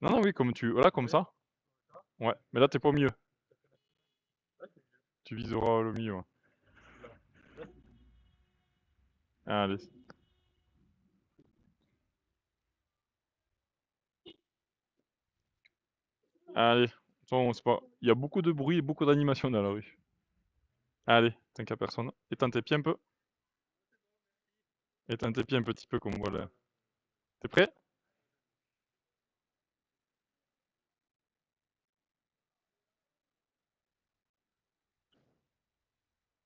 Non, non, oui, comme tu... Voilà, comme ça. Ouais, mais là, t'es pas au milieu. Tu viseras le milieu, ouais. Allez. Allez. Bon, c'est pas... Il y a beaucoup de bruit et beaucoup d'animation dans la rue. Allez, tant qu'à personne. Éteins tes pieds un peu. Éteins tes pieds un petit peu, comme voilà. T'es prêt?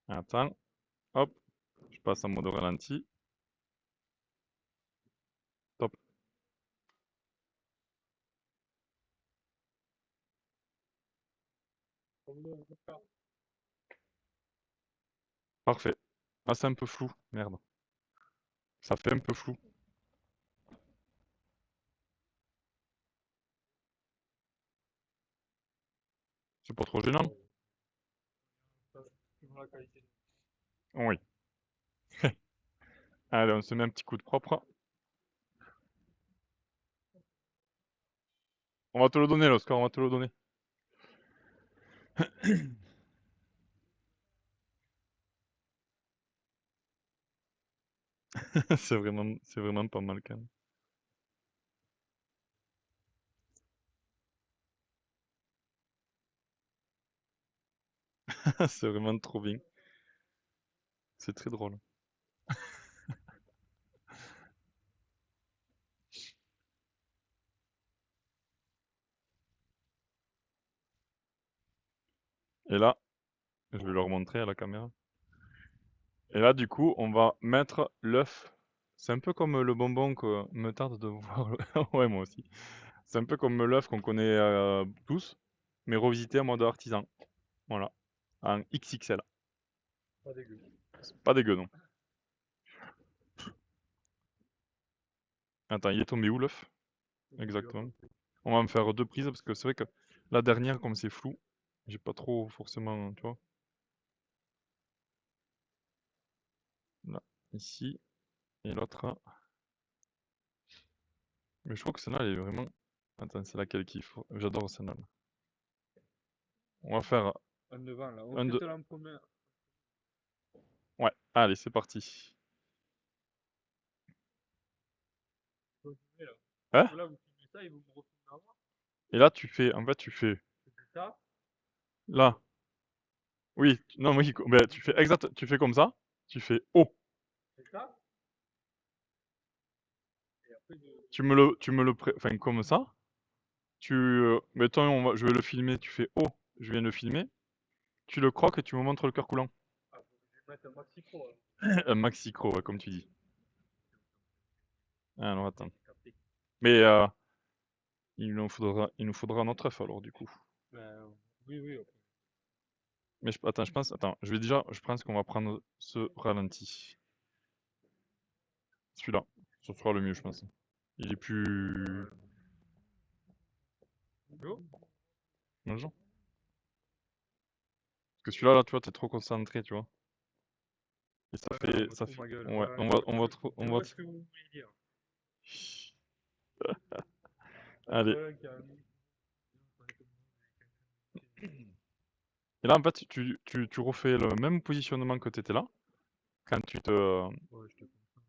Attends. Hop. Je passe en mode ralenti. Top. Parfait. Ah, c'est un peu flou. Merde. Ça fait un peu flou. C'est pas trop gênant? Oui. Allez, on se met un petit coup de propre. On va te le donner, l'Oscar, on va te le donner. C'est vraiment pas mal quand même. C'est vraiment trop bien. C'est très drôle. Et là, je vais leur montrer à la caméra. Et là, du coup, on va mettre l'œuf. C'est un peu comme le bonbon que me tarde de voir. Ouais, moi aussi. C'est un peu comme l'œuf qu'on connaît tous, mais revisité en mode artisan. Voilà. En XXL. C'est pas dégueu, non. Attends, il est tombé où l'œuf? Exactement. On va en faire deux prises parce que c'est vrai que la dernière, comme c'est flou, j'ai pas trop forcément, tu vois. Là, ici, et l'autre là. Mais je crois que celle-là, elle est vraiment... Attends, c'est laquelle qu'il faut? J'adore celle-là. On va faire un de... Ouais, allez, c'est parti. Hein? Et là, tu fais... En fait, tu fais... Là. Oui, non, oui, ben, tu fais exact... Tu fais comme ça. Tu fais haut. Enfin, comme ça. Mettons, je vais le filmer. Tu fais haut. Je viens de le filmer. Tu le croques et tu me montres le cœur coulant. Un maxi croc, ouais, comme tu dis. Alors, attends. Mais il nous faudra notre œuf alors, du coup. Mais attends, attends, je pense qu'on va prendre ce ralenti. Celui-là. Ce sera le mieux, je pense. Il est plus... Bonjour. Parce que celui-là, là, tu vois, t'es trop concentré, tu vois. Et ça fait... Ouais, on va... Allez. Et là, en fait, tu refais le même positionnement que t'étais là. Quand tu te...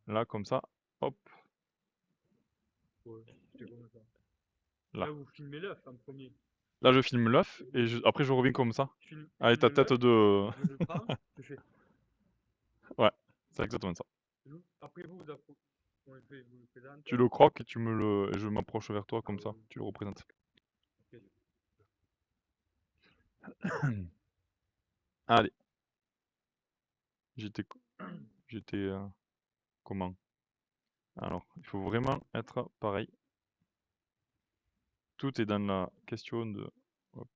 Là, comme ça. Hop. Là. Là, je filme l'œuf et après, je reviens comme ça. Avec ta tête de... Ouais, c'est exactement ça. Tu le croques et et je m'approche vers toi comme ça. Tu le représentes. Allez. J'étais... J'étais... comment? Alors, il faut vraiment être pareil. Tout est dans la question de... Hop.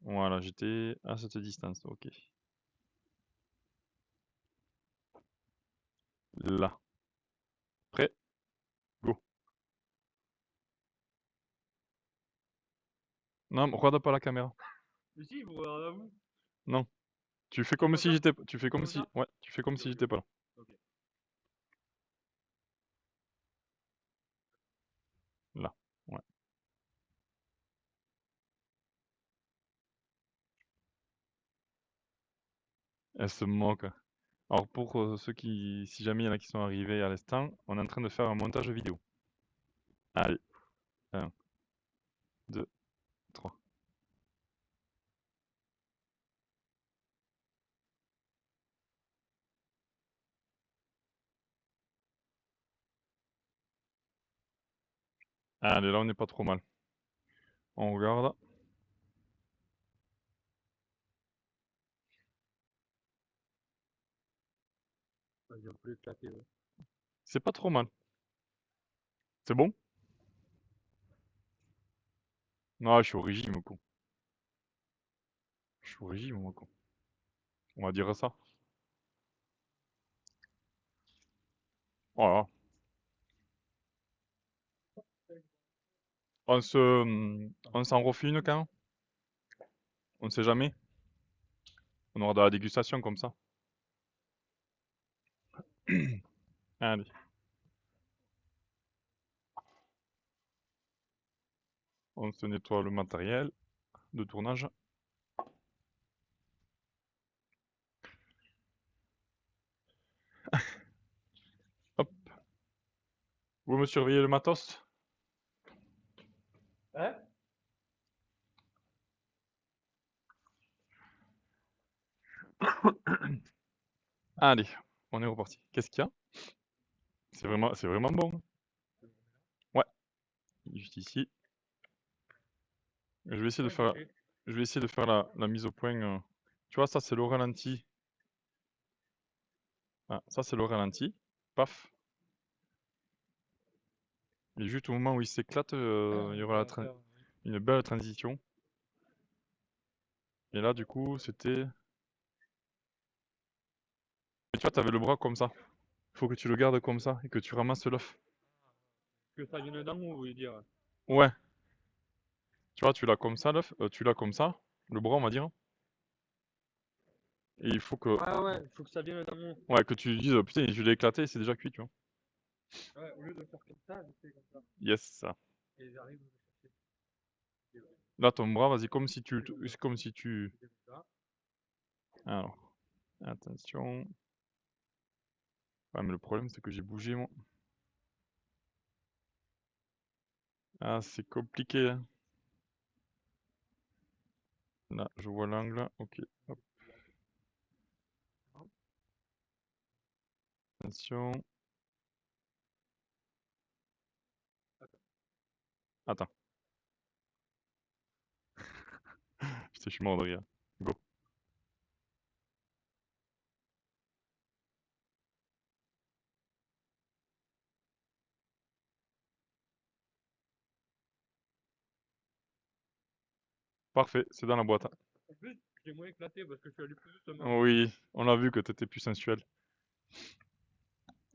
Voilà, j'étais à cette distance. Ok. Là. Prêt? Go. Non, regarde pas la caméra. Non. Tu fais comme si j'étais... Tu fais comme si... Ouais, tu fais comme si j'étais pas là. Là. Ouais. Elle se moque. Alors pour ceux qui, si jamais il y en a qui sont arrivés à l'instant, on est en train de faire un montage vidéo. Allez, 1, 2, 3. Allez, là on n'est pas trop mal. On regarde. C'est pas trop mal. C'est bon? Non, je suis au régime, con. Je suis au régime, moi, con. On va dire ça. Voilà. On s'en refait une quand? On sait jamais. On aura de la dégustation comme ça. Allez. On se nettoie le matériel de tournage. Hop. Vous me surveillez le matos? Hein? Allez, on est reparti. Qu'est-ce qu'il y a? C'est vraiment bon. Ouais, juste ici. Je vais essayer de faire, je vais essayer de faire la mise au point. Tu vois, ça c'est le ralenti. Ah, ça c'est le ralenti. Paf. Et juste au moment où il s'éclate, il y aura une belle transition. Et là, du coup, c'était. Et tu vois, t'avais le bras comme ça. Il faut que tu le gardes comme ça et que tu ramasses l'œuf. Que ça vienne d'en haut, vous voulez dire? Ouais. Tu vois, tu l'as comme ça, l'œuf. Tu l'as comme ça. Le bras, on va dire. Et il faut que. Ah ouais, il faut que ça vienne d'en haut. Ouais, que tu dises, putain, je l'ai éclaté, c'est déjà cuit, tu vois. Ouais, au lieu de faire comme ça, je fais comme ça. Yes, ça. Et j'arrive à le chercher. Là, ton bras, vas-y, comme si tu. C'est comme si tu. Comme ça. Alors, attention. Ouais, mais le problème, c'est que j'ai bougé, moi. Ah, c'est compliqué, hein. Là, je vois l'angle. Ok. Hop, attention. Attends. Putain, je suis mort de rire. Go. Parfait, c'est dans la boîte. En plus, j'ai moins éclaté parce que je suis allé plus doucement. Oui, on a vu que t'étais plus sensuel.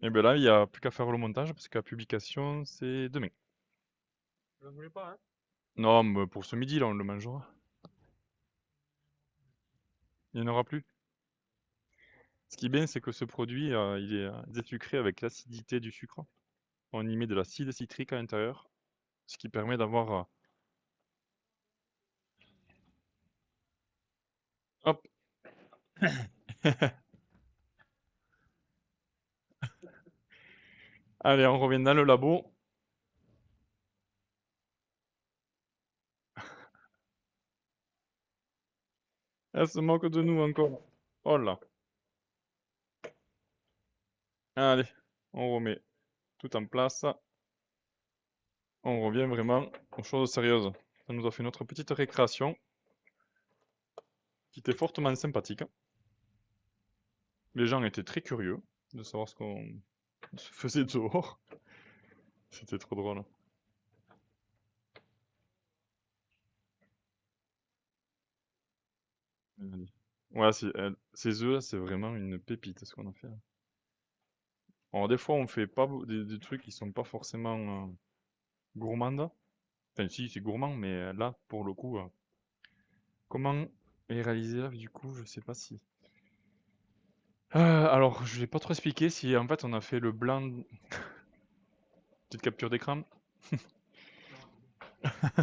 Et ben là, il n'y a plus qu'à faire le montage parce que la publication, c'est demain. Je ne voulais pas, hein. Non, mais pour ce midi, là, on le mangera. Il n'y en aura plus. Ce qui est bien, c'est que ce produit, il est désucré avec l'acidité du sucre. On y met de l'acide citrique à l'intérieur, ce qui permet d'avoir... Hop. Allez, on revient dans le labo. Elle se moque de nous encore. Oh là. Allez, on remet tout en place. On revient vraiment aux choses sérieuses. Ça nous a fait notre petite récréation, qui était fortement sympathique. Les gens étaient très curieux de savoir ce qu'on se faisait dehors. C'était trop drôle. Ouais, ces œufs, c'est vraiment une pépite ce qu'on a fait là. Alors des fois, on fait pas des trucs qui sont pas forcément gourmands. Enfin, si, c'est gourmand, mais là, pour le coup, comment est réalisé là, du coup, je sais pas si. Alors, je vais pas trop expliquer si en fait on a fait le blanc. Petite capture d'écran. Ils ont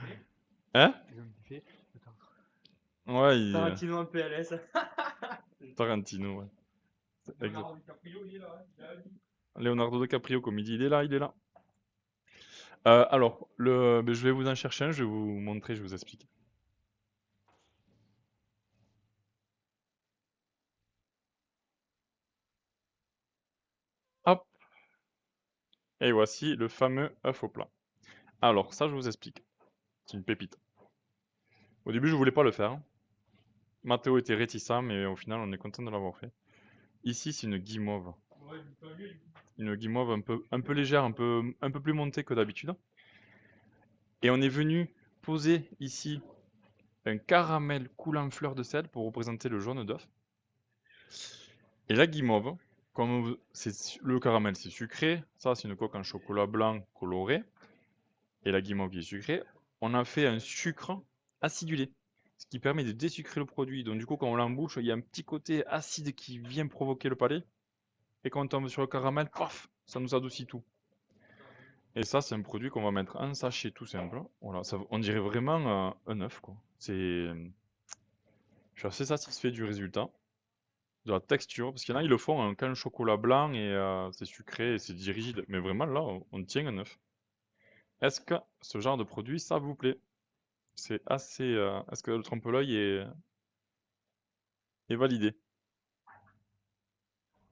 kiffé. Hein? Ils ont kiffé. Ouais, Tarantino en PLS. Tarantino, ouais. C'est exact. Leonardo DiCaprio, il est là, hein, il a dit. Leonardo DiCaprio, comme il dit, il est là, il est là. Alors, je vais vous en chercher un, je vais vous montrer, je vais vous expliquer. Hop, et voici le fameux œuf au plat. Alors, ça, je vous explique. C'est une pépite. Au début, je voulais pas le faire, hein. Mathéo était réticent, mais au final, on est content de l'avoir fait. Ici, c'est une guimauve. Ouais, il peut mieux. Une guimauve un peu légère, un peu plus montée que d'habitude. Et on est venu poser ici un caramel coulant fleur de sel pour représenter le jaune d'œuf. Et la guimauve, comme le caramel c'est sucré, ça c'est une coque en chocolat blanc coloré, et la guimauve qui est sucrée, on a fait un sucre acidulé, ce qui permet de désucrer le produit. Donc du coup quand on l'embouche, il y a un petit côté acide qui vient provoquer le palais, et quand on tombe sur le caramel, paf, ça nous adoucit tout. Et ça c'est un produit qu'on va mettre en sachet tout simple. Voilà, ça, on dirait vraiment un œuf quoi. Je suis assez satisfait du résultat. De la texture, parce qu'il y en a, ils le font en qu'en chocolat blanc et c'est sucré et c'est dit rigide. Mais vraiment, là, on tient un œuf. Est-ce que ce genre de produit, ça vous plaît? C'est assez... est-ce que le trompe-l'œil est validé?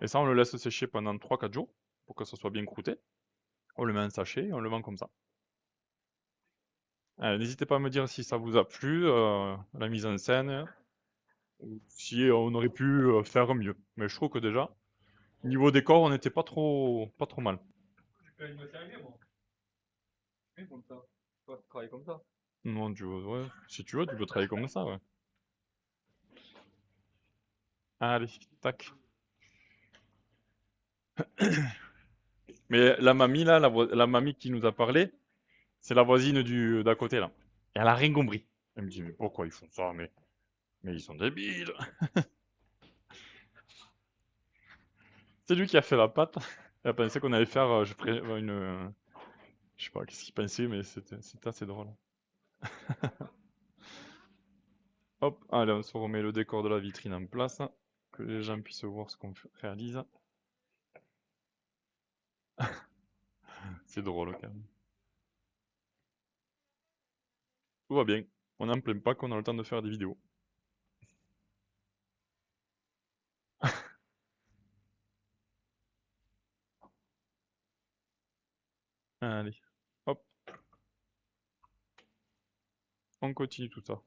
Et ça, on le laisse sécher pendant 3-4 jours pour que ça soit bien croûté. On le met en sachet et on le vend comme ça. N'hésitez pas à me dire si ça vous a plu, la mise en scène, ou si on aurait pu faire mieux. Mais je trouve que déjà, niveau décor, on n'était pas trop mal. Je peux me servir, moi. Oui, comme ça. Toi, tu travailles comme ça. Non, ouais, si tu veux, tu peux travailler comme ça, ouais. Allez, tac. Mais la mamie, là, la mamie qui nous a parlé, c'est la voisine d'à côté, là. Et elle a rien compris. Elle me dit, mais pourquoi ils font ça? Mais ils sont débiles. C'est lui qui a fait la pâte. Elle pensait qu'on allait faire, je sais pas qu'est-ce qu'il pensait, mais c'était assez drôle. Hop, allez, on se remet le décor de la vitrine en place, que les gens puissent voir ce qu'on réalise. C'est drôle, quand même. Tout va bien. On n'en plaint pas qu'on a le temps de faire des vidéos. Allez, hop, on continue tout ça.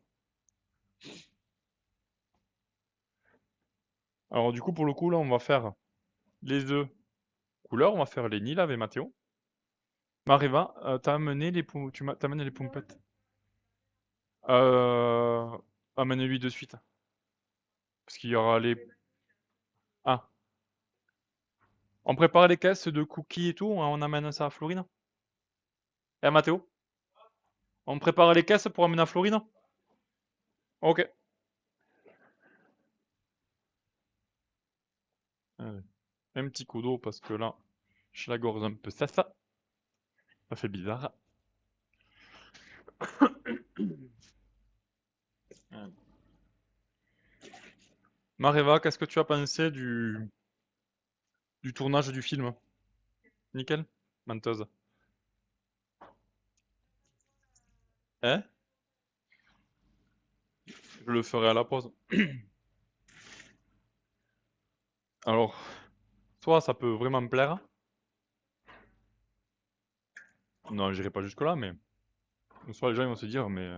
Alors du coup, pour le coup, là, on va faire les œufs couleur, on va faire les Nil avec Mathéo. Mariva, t'as amené les pompettes. Euh, amène-lui de suite. Parce qu'il y aura les... Ah, on prépare les caisses de cookies et tout, on amène ça à Florine. Et à Mathéo? On prépare les caisses pour amener à Florine? Ok. Allez. Un petit coup d'eau parce que là, je la gorge un peu sèche. Ça fait bizarre. Mariva, qu'est-ce que tu as pensé du tournage du film? Nickel? Menteuse. Hein? Je le ferai à la pause. Alors, soit ça peut vraiment me plaire. Non, j'irai pas jusque-là, mais soit les gens ils vont se dire, mais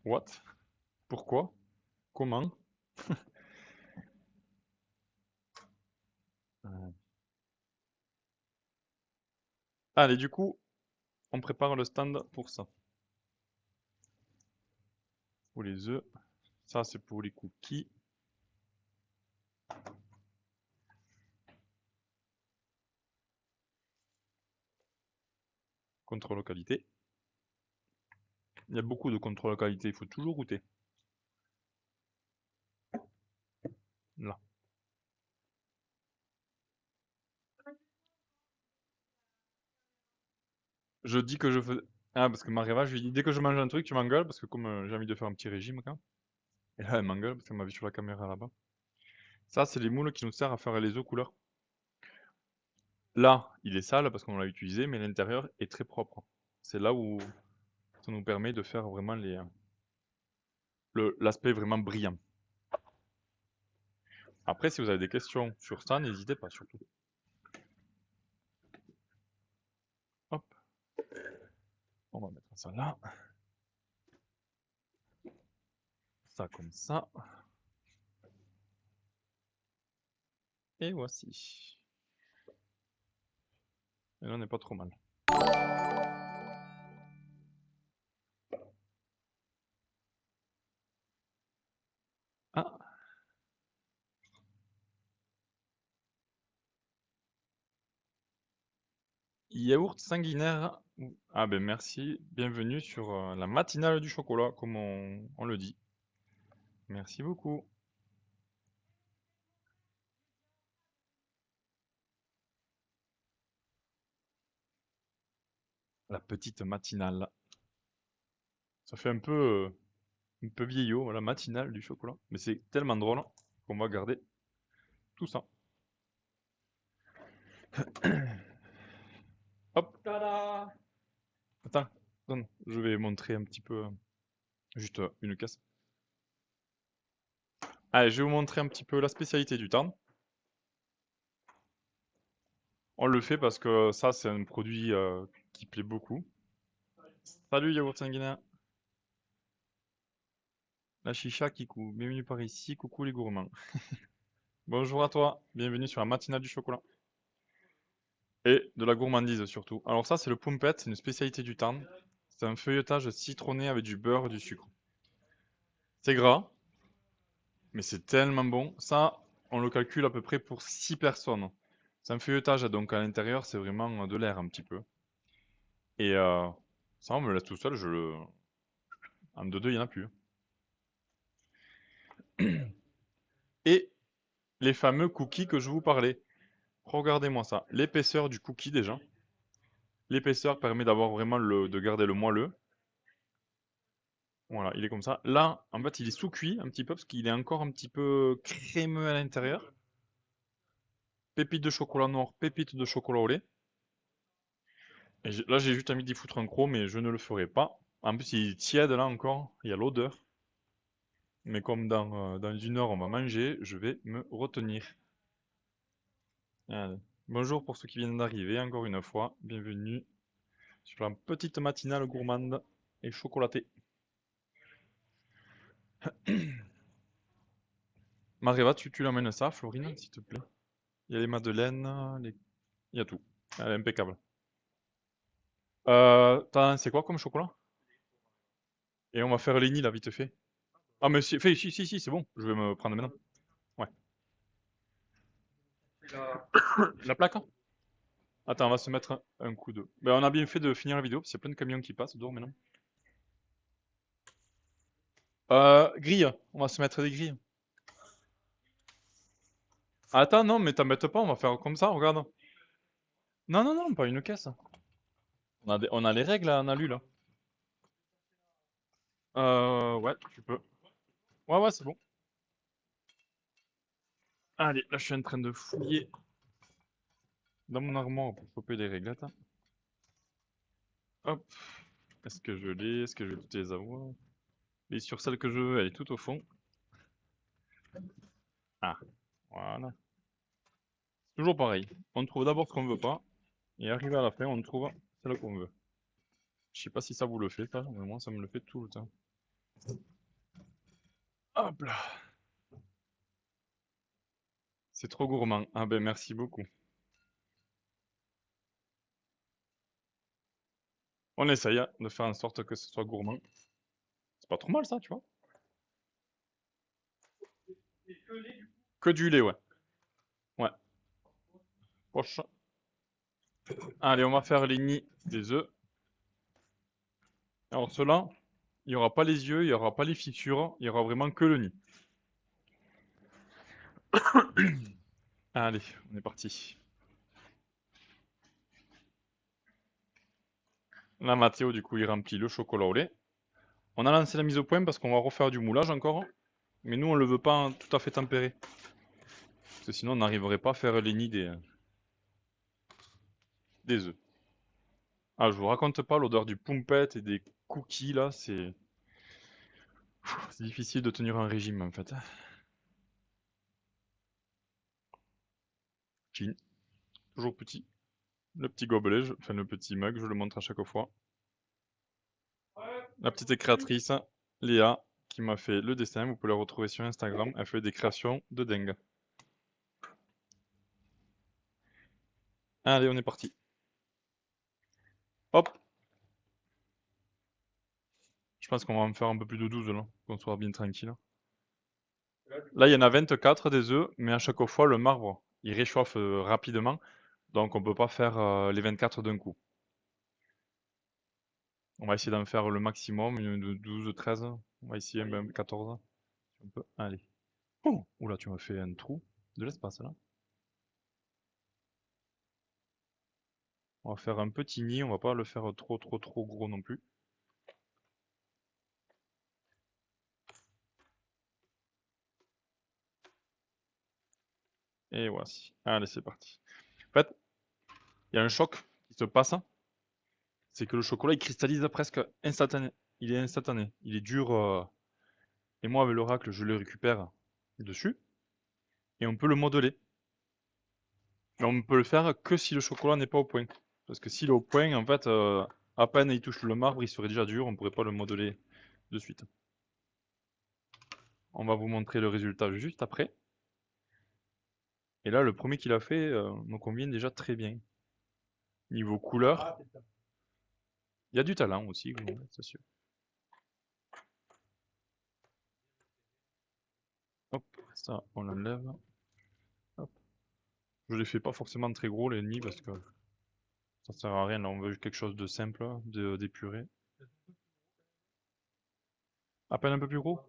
what? Pourquoi? Comment? Allez, du coup, on prépare le stand pour ça. Pour les œufs. Ça, c'est pour les cookies. Contrôle qualité. Il y a beaucoup de contrôle qualité, il faut toujours goûter. Là. Je dis que je fais... Ah, parce que Mareva, je lui dis, dès que je mange un truc, tu m'engueules, parce que comme j'ai envie de faire un petit régime, quand. Et là, elle m'engueule, parce qu'elle m'a vu sur la caméra là-bas. Ça, c'est les moules qui nous servent à faire les œufs couleur. Là, il est sale parce qu'on l'a utilisé, mais l'intérieur est très propre. C'est là où ça nous permet de faire vraiment l'aspect vraiment brillant. Après, si vous avez des questions sur ça, n'hésitez pas surtout. Hop, on va mettre ça là. Ça comme ça. Et voici. Et là, on n'est pas trop mal. Ah, yaourt sanguinaire. Ah ben merci, bienvenue sur la matinale du chocolat, comme on le dit. Merci beaucoup. La petite matinale. Ça fait un peu vieillot, la matinale du chocolat. Mais c'est tellement drôle qu'on va garder tout ça. Hop, Tada! attends, donne, je vais montrer un petit peu, juste une caisse. Allez, je vais vous montrer un petit peu la spécialité du tarn. On le fait parce que ça, c'est un produit qui plaît beaucoup. Salut yaourt sanguinaire. La chicha qui coule. Bienvenue par ici. Coucou les gourmands. Bonjour à toi. Bienvenue sur la matinale du chocolat. Et de la gourmandise surtout. Alors ça, c'est le Pumpet. C'est une spécialité du Tarn. C'est un feuilletage citronné avec du beurre et du sucre. C'est gras, mais c'est tellement bon. Ça, on le calcule à peu près pour 6 personnes. C'est un feuilletage, donc à l'intérieur, c'est vraiment de l'air un petit peu. Et ça, on me le laisse tout seul. En deux, il n'y en a plus. Et les fameux cookies que je vous parlais. Regardez-moi ça. L'épaisseur du cookie déjà. L'épaisseur permet d'avoir vraiment de garder le moelleux. Voilà, il est comme ça. Là, en fait, il est sous-cuit un petit peu parce qu'il est encore un petit peu crémeux à l'intérieur. Pépites de chocolat noir, pépites de chocolat au lait. Et là, j'ai juste envie d'y foutre un croc, mais je ne le ferai pas. En plus, il est tiède là encore. Il y a l'odeur. Mais comme dans une heure, on va manger, je vais me retenir. Allez. Bonjour pour ceux qui viennent d'arriver, encore une fois. Bienvenue sur la petite matinale gourmande et chocolatée. Mareva, tu l'emmènes ça, Florine, s'il te plaît. Il y a les madeleines, il y a tout. Elle est impeccable. C'est quoi comme chocolat? Et on va faire Lenny là, vite fait. Ah, mais si, c'est bon. Je vais me prendre maintenant. Ouais. La- La plaque, hein. Attends, on va se mettre un coup de. Ben, on a bien fait de finir la vidéo, parce qu'il y a plein de camions qui passent dehors maintenant. Grille. On va se mettre des grilles. Attends, non, mais t'embête pas, on va faire comme ça, regarde. Non, non, non, pas une caisse. On a les règles, on a lu là. Ouais, tu peux. Ouais, ouais, c'est bon. Allez, là, je suis en train de fouiller dans mon armoire pour choper les réglettes. Hop. Est-ce que je l'ai? Est-ce que je vais toutes les avoir? Et sur celle que je veux, elle est tout au fond. Ah, voilà. Toujours pareil. On trouve d'abord ce qu'on veut pas, et arrivé à la fin, on trouve celle qu'on veut. Je sais pas si ça vous le fait, ça, mais moi, ça me le fait tout le temps. Hop là. C'est trop gourmand. Ah ben, merci beaucoup. On essaye de faire en sorte que ce soit gourmand. C'est pas trop mal, ça, tu vois. Que du lait, ouais. Ouais. Poche. Allez, on va faire les nids des œufs. Alors, ceux-là, il n'y aura pas les yeux, il n'y aura pas les fissures, il y aura vraiment que le nid. Allez, on est parti. Là, Mathéo, du coup, il remplit le chocolat au lait. On a lancé la mise au point parce qu'on va refaire du moulage encore. Mais nous, on le veut pas tout à fait tempéré. Parce que sinon, on n'arriverait pas à faire les nids des œufs. Ah, je vous raconte pas l'odeur du poumpette et des cookies, là, c'est difficile de tenir un régime, en fait. Chin, toujours petit. Le petit gobelet, enfin le petit mug, je le montre à chaque fois. La petite créatrice, Léa, qui m'a fait le dessin, vous pouvez la retrouver sur Instagram, elle fait des créations de dingue. Allez, on est parti. Hop. Je pense qu'on va en faire un peu plus de 12 là, qu'on soit bien tranquille. Là, il y en a 24 des œufs, mais à chaque fois, le marbre, il réchauffe rapidement, donc on peut pas faire les 24 d'un coup. On va essayer d'en faire le maximum, de 12, 13. On va essayer même 14. Si on peut. Allez. Oh, oula, tu m'as fait un trou de l'espace là. On va faire un petit nid, on va pas le faire trop gros non plus. Et voici. Allez, c'est parti. En fait, il y a un choc qui se passe, c'est que le chocolat il cristallise presque instantané. Il est instantané. Il est dur. Et moi, avec l'oracle, je le récupère dessus. Et on peut le modeler. Mais on ne peut le faire que si le chocolat n'est pas au point. Parce que s'il est au point, en fait, à peine il touche le marbre, il serait déjà dur, on ne pourrait pas le modeler de suite. On va vous montrer le résultat juste après. Et là, le premier qu'il a fait me convient déjà très bien. Niveau couleur, il y a du talent aussi, c'est sûr. Hop, ça, on l'enlève. Hop. Je les fais pas forcément très gros, les ennemis, parce que ça sert à rien. Là, on veut quelque chose de simple, d'épuré. À peine un peu plus gros?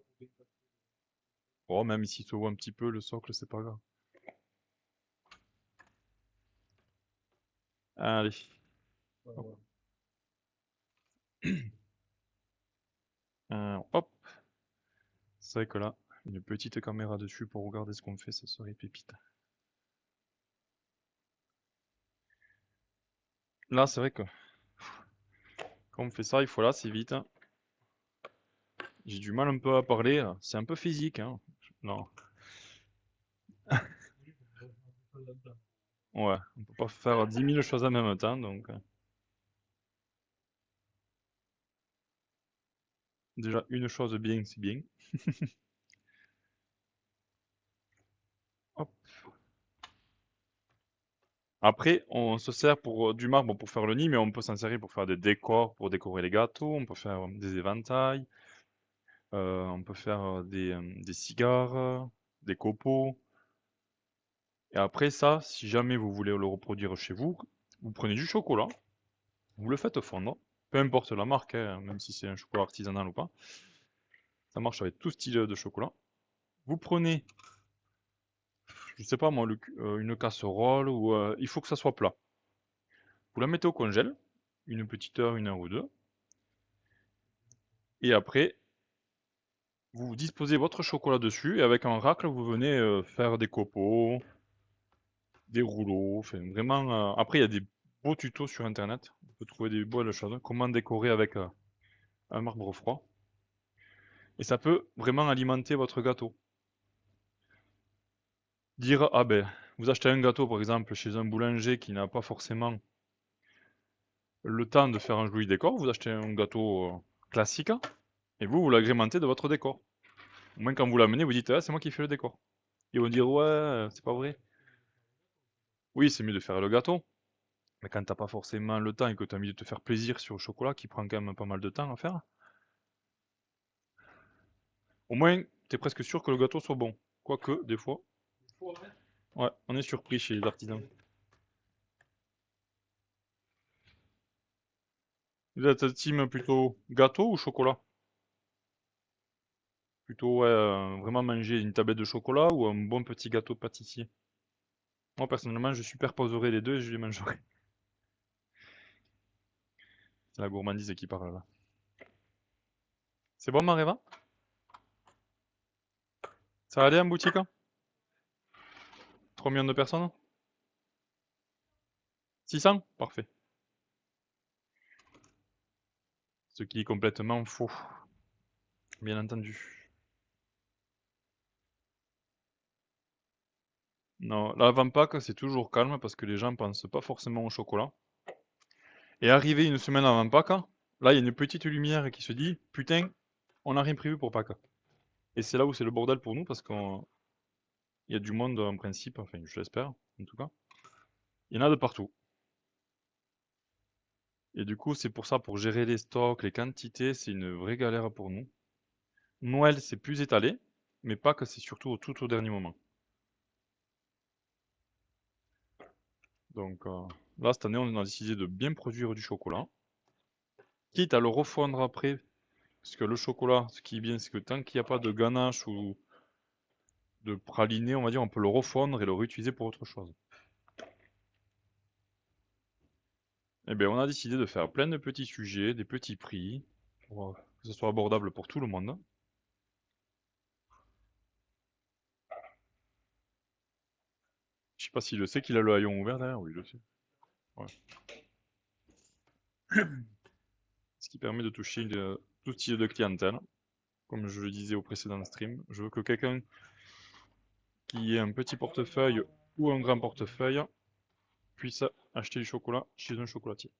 Oh, même ici, se voit un petit peu le socle, c'est pas grave. Allez. Hop. Hop. C'est vrai que là, une petite caméra dessus pour regarder ce qu'on fait, ça serait pépite. Là, c'est vrai que quand on fait ça, il faut là, c'est vite. J'ai du mal un peu à parler, c'est un peu physique, hein. Non. Ouais, on peut pas faire 10 000 choses en même temps, donc déjà une chose bien, c'est bien. Hop. Après, on se sert pour du marbre pour faire le nid, mais on peut s'en servir pour faire des décors, pour décorer les gâteaux, on peut faire des éventails, on peut faire des cigares, des copeaux. Et après ça, si jamais vous voulez le reproduire chez vous, vous prenez du chocolat, vous le faites fondre, peu importe la marque, hein, même si c'est un chocolat artisanal ou pas, ça marche avec tout style de chocolat. Vous prenez, je sais pas moi, une casserole ou il faut que ça soit plat. Vous la mettez au congèle, une petite heure, 1 heure ou deux, et après, vous disposez votre chocolat dessus, et avec un racle, vous venez faire des copeaux, des rouleaux, enfin vraiment. Après, il y a des beaux tutos sur internet, on peut trouver des belles choses, comment décorer avec un marbre froid. Et ça peut vraiment alimenter votre gâteau. Dire, ah ben, vous achetez un gâteau par exemple chez un boulanger qui n'a pas forcément le temps de faire un joli décor, vous achetez un gâteau classique et vous l'agrémentez de votre décor. Au moins quand vous l'amenez, vous dites, ah c'est moi qui fais le décor. Ils vont dire, ouais, c'est pas vrai. Oui, c'est mieux de faire le gâteau, mais quand t'as pas forcément le temps et que tu as envie de te faire plaisir sur le chocolat qui prend quand même pas mal de temps à faire, au moins t'es presque sûr que le gâteau soit bon. Quoique, des fois, ouais, on est surpris chez les artisans. Vous êtes team plutôt gâteau ou chocolat? Plutôt, ouais, vraiment manger une tablette de chocolat ou un bon petit gâteau pâtissier? Moi, personnellement, je superposerai les deux et je les mangerai. C'est la gourmandise qui parle là. C'est bon, Mareva? Ça va aller en boutique, hein? 3 millions de personnes? 600? Parfait. Ce qui est complètement faux, bien entendu. Non, l'avant-Pâques, c'est toujours calme parce que les gens pensent pas forcément au chocolat. Et arrivé une semaine avant Pâques, là, il y a une petite lumière qui se dit, putain, on n'a rien prévu pour Pâques. Et c'est là où c'est le bordel pour nous parce qu'il y a du monde en principe, enfin, je l'espère, en tout cas. Il y en a de partout. Et du coup, c'est pour ça, pour gérer les stocks, les quantités, c'est une vraie galère pour nous. Noël, c'est plus étalé, mais Pâques, c'est surtout tout au dernier moment. Donc là, cette année, on a décidé de bien produire du chocolat, quitte à le refondre après, parce que le chocolat, ce qui est bien, c'est que tant qu'il n'y a pas de ganache ou de praliné, on va dire, on peut le refondre et le réutiliser pour autre chose. Eh bien, on a décidé de faire plein de petits sujets, des petits prix, pour que ce soit abordable pour tout le monde. Je sais pas s'il le sait qu'il a le haillon ouvert derrière, oui, je le sais. Ouais. Ce qui permet de toucher tout type de clientèle. Comme je le disais au précédent stream, je veux que quelqu'un qui ait un petit portefeuille ou un grand portefeuille puisse acheter du chocolat chez un chocolatier.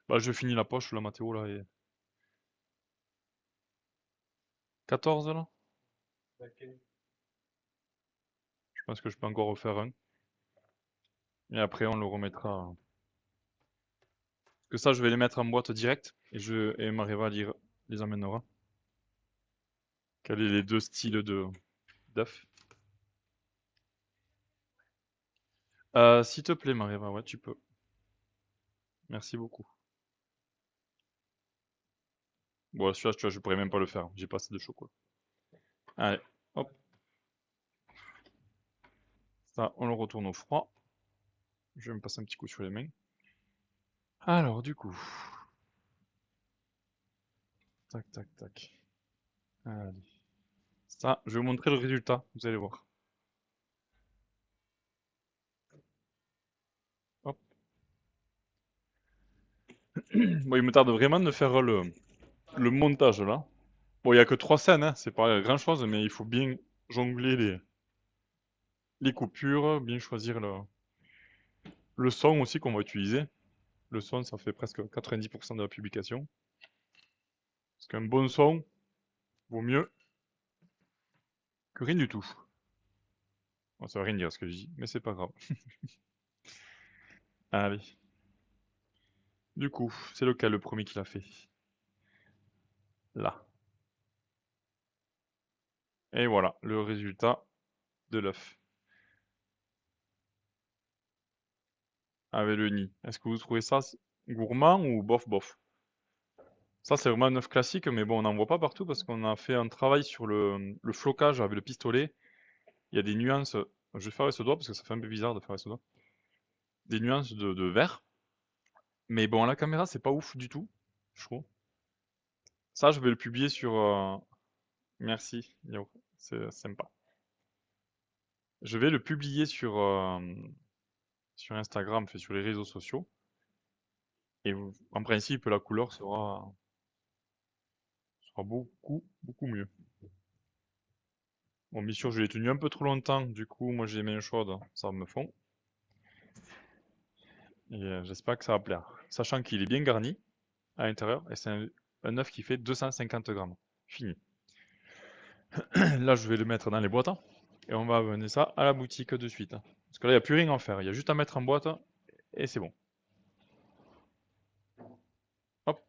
Bah, je finis la poche, la Mathéo là est 14 là. Je pense que je peux encore refaire un. Et après, on le remettra. Que ça, je vais les mettre en boîte direct et Mariva les amènera. Quels sont les deux styles d'œufs? S'il te plaît, Mariva, ouais, tu peux. Merci beaucoup. Bon, celui-là, tu vois, je pourrais même pas le faire. J'ai pas assez de chocolat. Allez, hop. Ça, on le retourne au froid. Je vais me passer un petit coup sur les mains. Alors, du coup. Tac, tac, tac. Allez. Ça, je vais vous montrer le résultat. Vous allez voir. Hop. Bon, il me tarde vraiment de faire le montage là. Bon, il n'y a que 3 scènes, hein, c'est pas grand chose, mais il faut bien jongler les coupures, bien choisir le son aussi qu'on va utiliser. Le son, ça fait presque 90% de la publication. Parce qu'un bon son vaut mieux que rien du tout. Bon, ça veut rien dire ce que je dis, mais c'est pas grave. Allez. Du coup, c'est lequel le premier qui l'a fait? Là. Et voilà, le résultat de l'œuf. Avec le nid. Est-ce que vous trouvez ça gourmand ou bof bof? Ça, c'est vraiment un œuf classique, mais bon, on n'en voit pas partout parce qu'on a fait un travail sur le flocage avec le pistolet. Il y a des nuances. Je vais faire avec ce doigt parce que ça fait un peu bizarre de faire avec ce doigt. Des nuances de vert. Mais bon, à la caméra, c'est pas ouf du tout, je trouve. Ça, je vais le publier sur. Merci, Yao. C'est sympa. Je vais le publier sur Instagram, fait sur les réseaux sociaux. Et en principe, la couleur sera beaucoup, beaucoup mieux. Bon, bien sûr, je l'ai tenu un peu trop longtemps. Du coup, moi, j'ai les mains chaudes, ça me fond. Et j'espère que ça va plaire. Sachant qu'il est bien garni à l'intérieur. Et c'est un œuf qui fait 250 grammes. Fini. Là, je vais le mettre dans les boîtes. Et on va amener ça à la boutique de suite. Parce que là, il n'y a plus rien à faire. Il y a juste à mettre en boîte et c'est bon. Hop,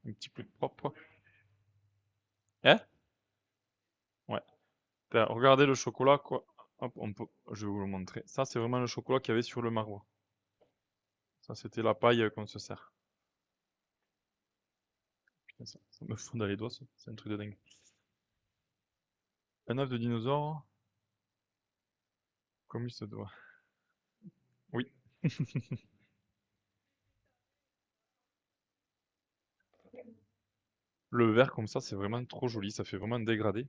un petit peu de propre. Hein? Ouais. Regardez le chocolat, quoi. Hop, je vais vous le montrer. Ça, c'est vraiment le chocolat qu'il y avait sur le marbre. Ça, c'était la paille qu'on se sert. Putain, ça me fond dans les doigts, ça. C'est un truc de dingue. Un œuf de dinosaure, comme il se doit. Oui. Le vert comme ça, c'est vraiment trop joli, ça fait vraiment un dégradé.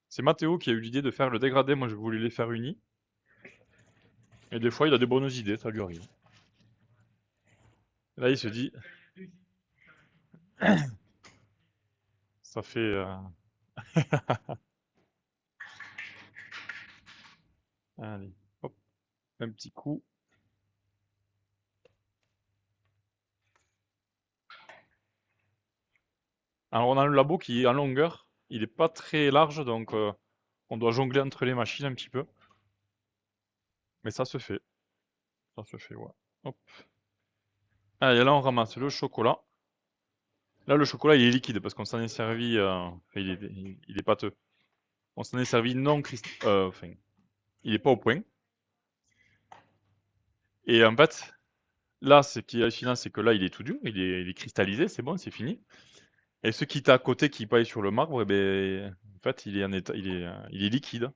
C'est Mathéo qui a eu l'idée de faire le dégradé, moi je voulais les faire unis. Et des fois il a des bonnes idées, ça lui arrive. Là il se dit, ça fait... Allez, hop, un petit coup. Alors on a le labo qui est en longueur, il est pas très large, donc on doit jongler entre les machines un petit peu. Mais ça se fait, ouais. Hop. Allez, là on ramasse le chocolat. Là le chocolat il est liquide parce qu'on s'en est servi, enfin, il est pâteux. On s'en est servi non cristallisé, enfin, il est pas au point. Et en fait, là, ce qui est hallucinant, c'est que là, il est tout dur, il est cristallisé, c'est bon, c'est fini. Et ce qui est à côté, qui paille sur le marbre, eh ben, en fait, il est en état, il est liquide.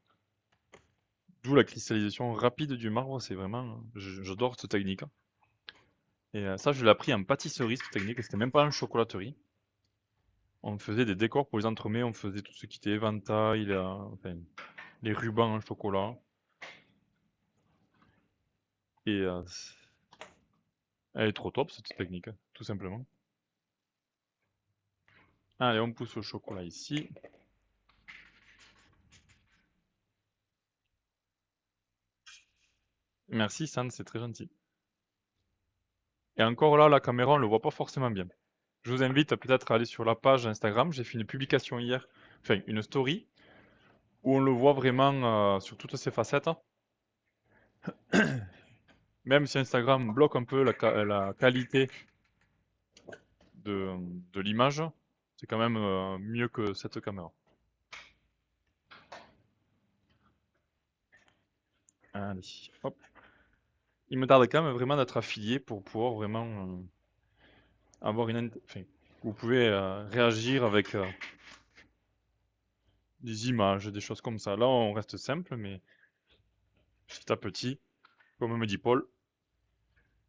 D'où la cristallisation rapide du marbre, c'est vraiment, j'adore cette technique. Et ça, je l'ai appris en pâtisserie, cette technique, c'était même pas en chocolaterie. On faisait des décors pour les entremets, on faisait tout ce qui était éventail, enfin, les rubans en chocolat. Et elle est trop top, cette technique, tout simplement. Allez, on pousse le chocolat ici. Merci, San, c'est très gentil. Et encore là, la caméra, on le voit pas forcément bien. Je vous invite peut-être à aller sur la page Instagram. J'ai fait une publication hier, enfin une story, où on le voit vraiment sur toutes ses facettes. Même si Instagram bloque un peu la qualité de, de l'image, c'est quand même mieux que cette caméra. Allez, hop. Il me tarde quand même vraiment d'être affilié pour pouvoir vraiment avoir enfin, vous pouvez réagir avec des images, des choses comme ça. Là, on reste simple, mais petit à petit, comme me dit Paul,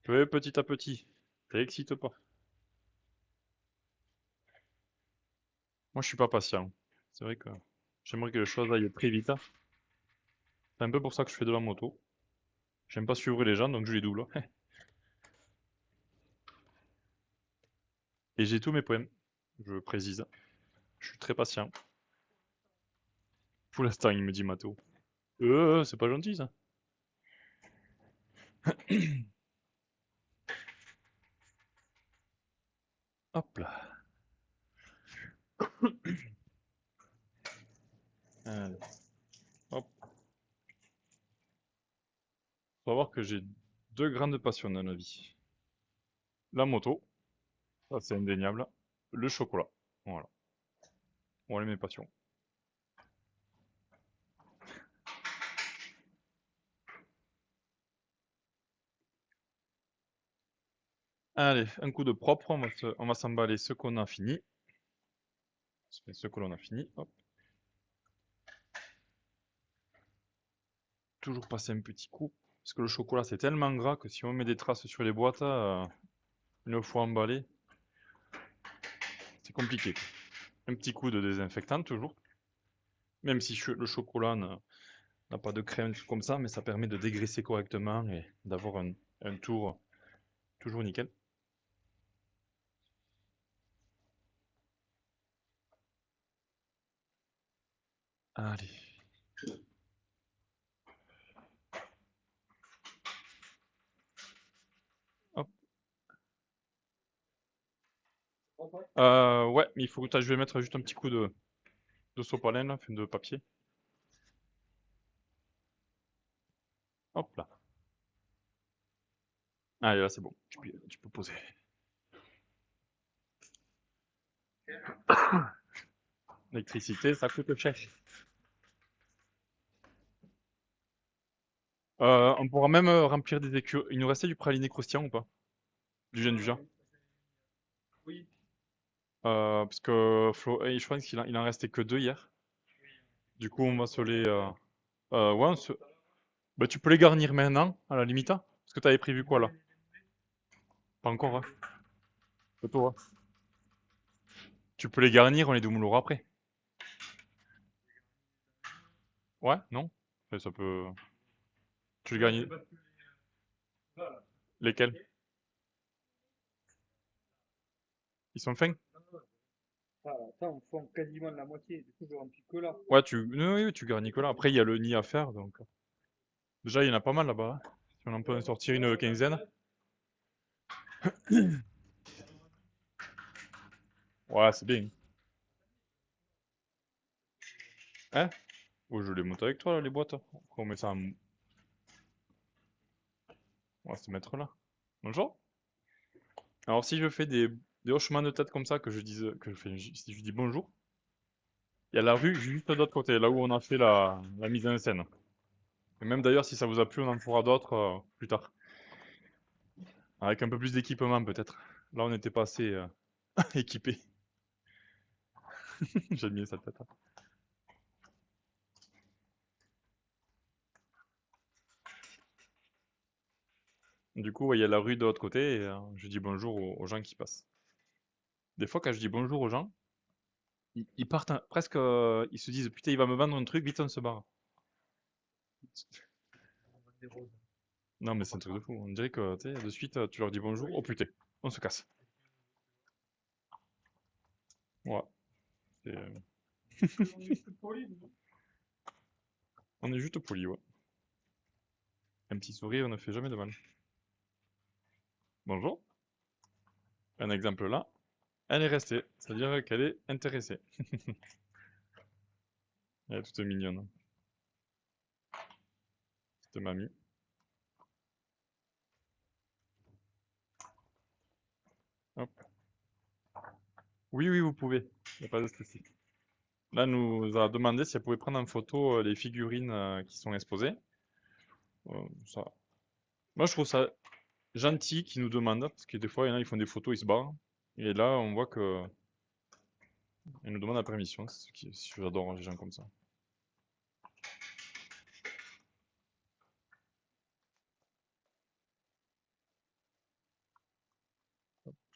petit à petit. T'excites pas. Moi, je suis pas patient. C'est vrai que j'aimerais que les choses aillent très vite. C'est un peu pour ça que je fais de la moto. J'aime pas suivre les gens, donc je les double. Et j'ai tous mes points. Je précise. Je suis très patient. Pour l'instant, il me dit Mato. C'est pas gentil ça. Hop là. Allez, hop. Faut voir que j'ai deux grandes passions dans la vie. La moto, ça c'est indéniable. Le chocolat. Voilà. Voilà mes passions. Allez, un coup de propre. On va s'emballer ce qu'on a fini. Ce que l'on a fini. Hop. Toujours passer un petit coup. Parce que le chocolat c'est tellement gras que si on met des traces sur les boîtes, une fois emballé, c'est compliqué. Un petit coup de désinfectant toujours. Même si le chocolat n'a pas de crème comme ça, mais ça permet de dégraisser correctement et d'avoir un tour toujours nickel. Allez. Hop. Ouais, mais je vais mettre juste un petit coup de sopalin, là, enfin de papier. Hop là. Allez, là c'est bon. Tu peux poser. L'électricité, ça coûte cher. On pourra même remplir des écureuils. Il nous restait du praliné croustillant ou pas? Du gène du genre. Oui. Parce que je pense qu'il en restait que deux hier. Du coup, on va se les. Ouais, bah, tu peux les garnir maintenant, à la limite. Hein. Parce que t'avais prévu quoi là? Pas encore, hein? Pas toi, hein. Tu peux les garnir, on les doublera après. Ouais, non? Enfin, ça peut... Tu les Ouais, c'est garnis... parce que là, là. Lesquels? Ils sont fins? Non, non, ça, on fond quasiment la moitié. Du coup, je remplis que là. Ouais, oui, oui, tu garnis que là. Après, il y a le nid à faire, donc... Déjà, il y en a pas mal là-bas, hein. Si on en peut en sortir une quinzaine. Ouais, c'est bien. Hein? Oh, je les monte avec toi, là, les boîtes. Après, on met ça en... On va se mettre là. Bonjour. Alors, si je fais des hochements de tête comme ça, que je dise... Que je fais... Si je dis bonjour, il y a la rue juste de l'autre côté, là où on a fait la mise en scène. Et même d'ailleurs, si ça vous a plu, on en fera d'autres plus tard. Avec un peu plus d'équipement, peut-être. Là, on n'était pas assez équipé. J'aime bien cette tête. Du coup, ouais, il y a la rue de l'autre côté et je dis bonjour aux gens qui passent. Des fois, quand je dis bonjour aux gens, ils partent presque, ils se disent putain, il va me vendre un truc, vite on se barre. Des roses. Non, mais c'est un truc de fou. On dirait que tu sais, de suite, tu leur dis bonjour, oh putain, on se casse. Ouais, c'est, On est plus poli, nous. on est juste poli, ouais. Un petit sourire ne fait jamais de mal. Bonjour. Un exemple là, elle est restée, c'est-à-dire qu'elle est intéressée. Elle est toute mignonne, cette mamie. Hop. Oui, oui, vous pouvez. Il n'y a pas de souci. Là, elle nous a demandé si elle pouvait prendre en photo les figurines qui sont exposées. Ça. Moi, je trouve ça gentil qu'ils nous demandent, parce que des fois, il y en a, ils font des photos, ils se barrent. Et là, on voit que ils nous demandent la permission. C'est ce qui... J'adore les gens comme ça.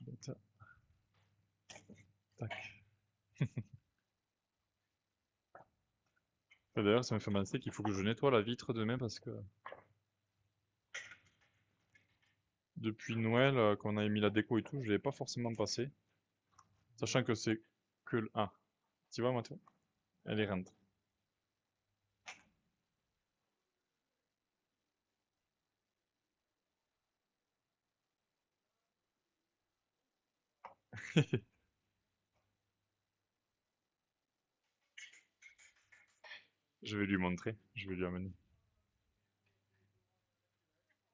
Donc, ça, tac. Et d'ailleurs, ça me fait penser qu'il faut que je nettoie la vitre demain parce que depuis Noël, quand on a mis la déco et tout, je l'ai pas forcément passé. Sachant que c'est que le... Ah, tu vois, Mathieu? Elle est rentre. Je vais lui montrer, je vais lui amener.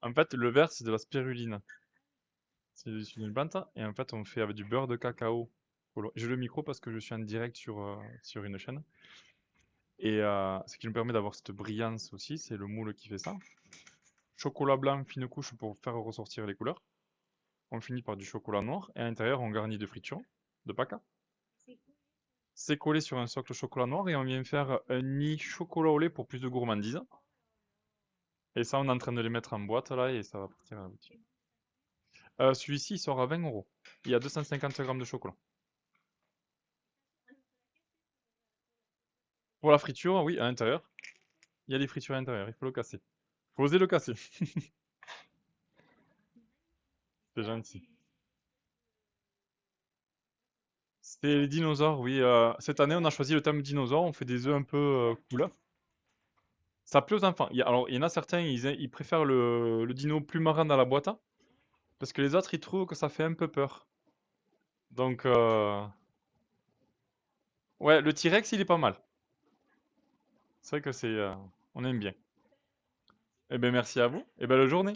En fait, le vert, c'est de la spiruline. C'est une plante, et en fait, on fait avec du beurre de cacao. J'ai le micro parce que je suis en direct sur une chaîne. Et ce qui nous permet d'avoir cette brillance aussi, c'est le moule qui fait ça. Chocolat blanc, fine couche pour faire ressortir les couleurs. On finit par du chocolat noir, et à l'intérieur, on garnit de friture, de paca. C'est collé sur un socle chocolat noir, et on vient faire un nid chocolat au lait pour plus de gourmandise. Et ça, on est en train de les mettre en boîte là, et ça va partir à la boutique. Celui-ci, il sort à 20 euros. Il y a 250 grammes de chocolat. Pour la friture, oui, à l'intérieur. Il y a des fritures à l'intérieur, il faut le casser. Faut oser le casser. C'est gentil. C'était les dinosaures, oui. Cette année, on a choisi le thème dinosaure. On fait des œufs un peu couleur. Ça plaît aux enfants. Alors, il y en a certains, ils préfèrent le dino plus marin dans la boîte. Parce que les autres, ils trouvent que ça fait un peu peur. Donc, ouais, le T-Rex, il est pas mal. C'est vrai que c'est... on aime bien. Eh bien, merci à vous. Et belle journée.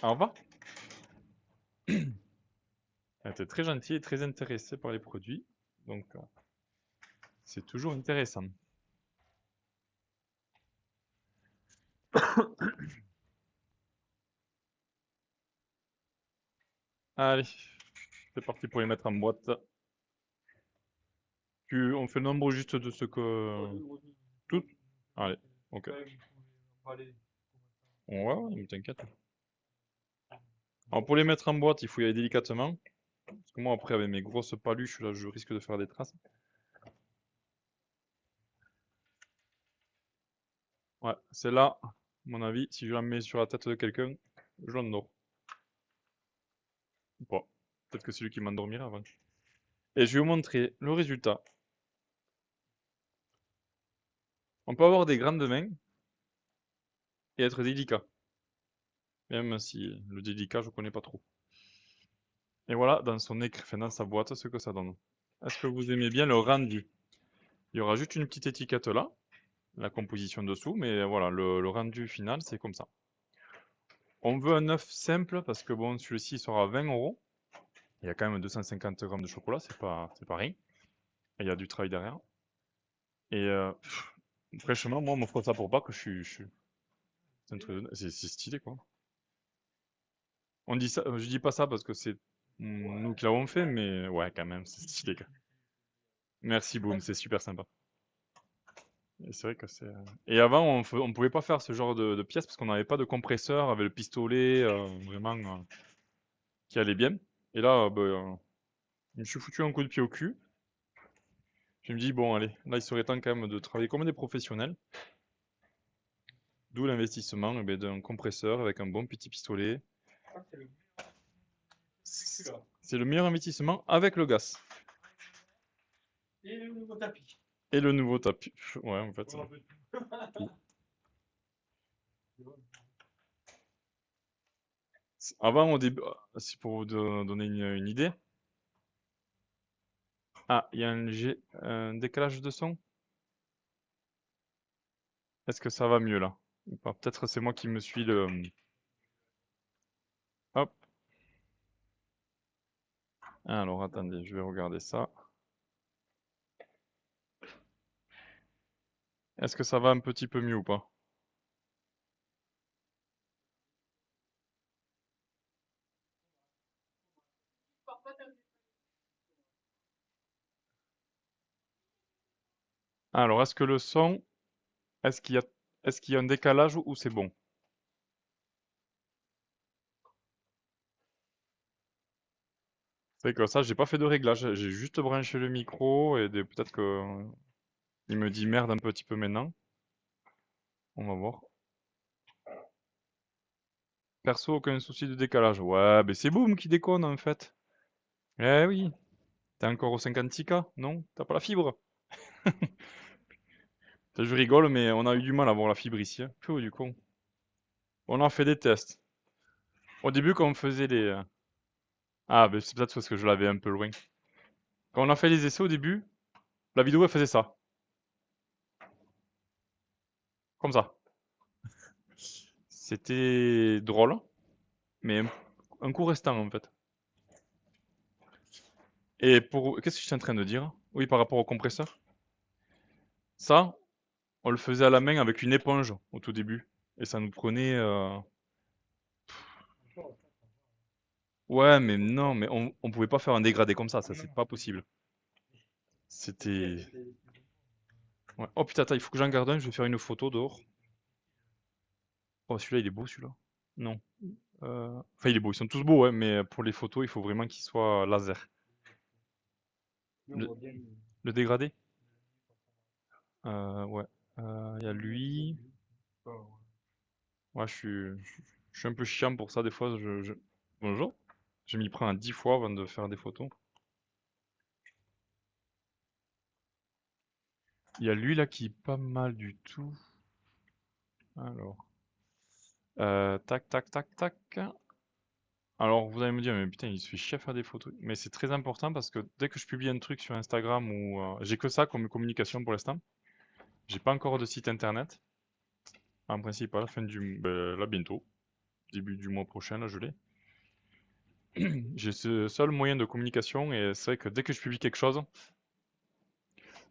Au revoir. Elle était très gentille et très intéressée par les produits. Donc, c'est toujours intéressant. Allez, c'est parti pour les mettre en boîte. On fait le nombre juste de ce que... Tout? Allez, ok. Ouais, ouais, mais t'inquiète. Alors pour les mettre en boîte, il faut y aller délicatement. Parce que moi, après, avec mes grosses paluches, là, je risque de faire des traces. Ouais, c'est là, à mon avis, si je la mets sur la tête de quelqu'un, je l'endors. Ou pas. Peut-être que c'est lui qui m'endormira avant. Et je vais vous montrer le résultat. On peut avoir des grandes mains et être délicat. Même si le délicat, je connais pas trop. Et voilà, dans son écran, enfin, dans sa boîte, ce que ça donne. Est-ce que vous aimez bien le rendu? Il y aura juste une petite étiquette là, la composition dessous, mais voilà, le rendu final, c'est comme ça. On veut un œuf simple parce que bon, celui-ci sera 20 €. Il y a quand même 250 grammes de chocolat, c'est pas rien. Et il y a du travail derrière. Et franchement, moi, on m'offre ça pour pas que c'est un truc c'est stylé quoi. On dit ça, je dis pas ça parce que c'est nous qui l'avons fait, mais ouais, quand même, c'est stylé quoi. Merci Boom, c'est super sympa. Et c'est vrai que c'est. Et avant, on pouvait pas faire ce genre de pièces parce qu'on n'avait pas de compresseur avec le pistolet vraiment qui allait bien. Et là, je me suis foutu un coup de pied au cul. Je me dis, bon, allez, là, il serait temps quand même de travailler comme des professionnels. D'où l'investissement d'un compresseur avec un bon petit pistolet. Ah, c'est le C'est celui-là. c'est le meilleur investissement avec le gaz. Et le nouveau tapis. Et le nouveau tapis. Ouais, en fait. On en peut tout. Avant, au début, c'est pour vous donner une idée. Ah, il y a un décalage de son. Est-ce que ça va mieux là? Ou pas? Peut-être c'est moi qui me suis le. Hop. Alors attendez, je vais regarder ça. Est-ce que ça va un petit peu mieux ou pas? Alors, est-ce que le son, est-ce qu'il y a, est-ce qu'il y a un décalage ou c'est bon? C'est que ça, j'ai pas fait de réglage, j'ai juste branché le micro et peut-être que il me dit merde un petit peu maintenant. On va voir. Perso, aucun souci de décalage. Ouais, mais c'est Boom qui déconne en fait. Eh oui, t'es encore au 56K, non? T'as pas la fibre? Je rigole, mais on a eu du mal à avoir la fibre ici, hein. Pfiou, du con. On a fait des tests. Au début, quand on faisait les... Ah, ben c'est peut-être parce que je l'avais un peu loin. Quand on a fait les essais au début, la vidéo, elle faisait ça. Comme ça. C'était drôle, mais un coup restant, en fait. Et pour... Qu'est-ce que je suis en train de dire? Oui, par rapport au compresseur. Ça, on le faisait à la main avec une éponge au tout début. Et ça nous prenait... Ouais, mais non, mais on pouvait pas faire un dégradé comme ça c'est pas possible. C'était... Ouais. Oh putain, attends, il faut que j'en garde un, je vais faire une photo dehors. Oh, celui-là, il est beau, celui-là. Non. Enfin, il est beau, ils sont tous beaux, ouais, mais pour les photos, il faut vraiment qu'il soit laser. Le, le dégradé? Ouais. Il y a lui. Ouais, je suis un peu chiant pour ça, des fois. Bonjour. Je m'y prends à 10 fois avant de faire des photos. Il y a lui là qui est pas mal du tout. Alors. Tac, tac, tac, tac. Alors, vous allez me dire, mais putain, il se fait chier à faire des photos. Mais c'est très important parce que dès que je publie un truc sur Instagram ou j'ai que ça comme communication pour l'instant. J'ai pas encore de site internet. En principe, à la fin là, bientôt. Début du mois prochain, là, je l'ai. J'ai ce seul moyen de communication et c'est vrai que dès que je publie quelque chose,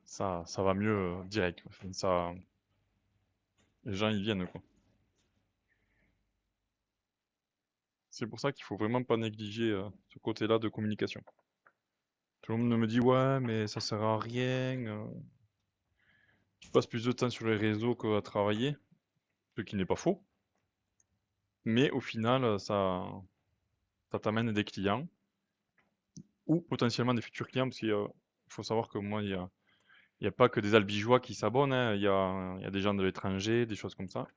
ça va mieux direct. Enfin, ça, les gens, ils viennent, quoi. C'est pour ça qu'il faut vraiment pas négliger ce côté-là de communication. Tout le monde me dit, ouais, mais ça sert à rien. Tu passes plus de temps sur les réseaux qu'à travailler, ce qui n'est pas faux. Mais au final, ça t'amène des clients. ou potentiellement des futurs clients, parce qu'il faut savoir que moi, il y a pas que des albigeois qui s'abonnent, hein, il y a des gens de l'étranger, des choses comme ça.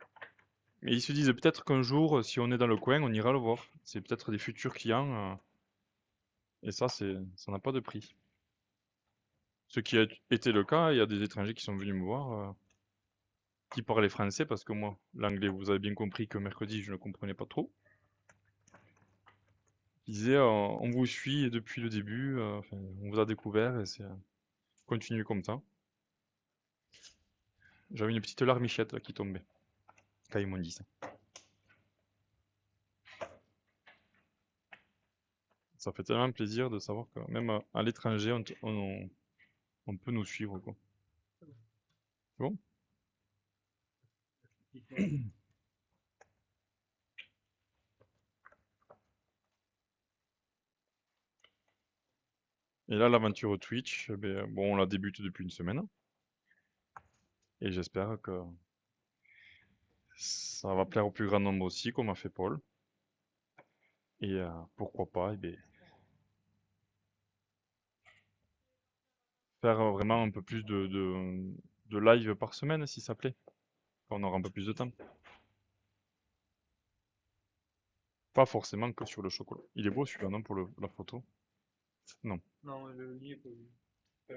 Et ils se disent peut-être qu'un jour, si on est dans le coin, on ira le voir. C'est peut-être des futurs clients, et ça n'a pas de prix. Ce qui a été le cas, il y a des étrangers qui sont venus me voir, qui parlaient français, parce que moi, l'anglais, vous avez bien compris que mercredi, je ne comprenais pas trop. Ils disaient, on vous suit depuis le début, enfin, on vous a découvert, et c'est continue comme ça. J'avais une petite larmichette là, qui tombait quand ils m'ont dit ça. Ça fait tellement plaisir de savoir que même à l'étranger, on peut nous suivre, quoi. C'est bon? Et là, l'aventure Twitch, eh ben, bon, on la débute depuis une semaine. Et j'espère que ça va plaire au plus grand nombre aussi, comme a fait Paul. Et pourquoi pas, eh ben, faire vraiment un peu plus de live par semaine, si ça plaît. Quand on aura un peu plus de temps. Pas forcément que sur le chocolat. Il est beau celui-là, non, pour la photo? Non. Non, le lit est pas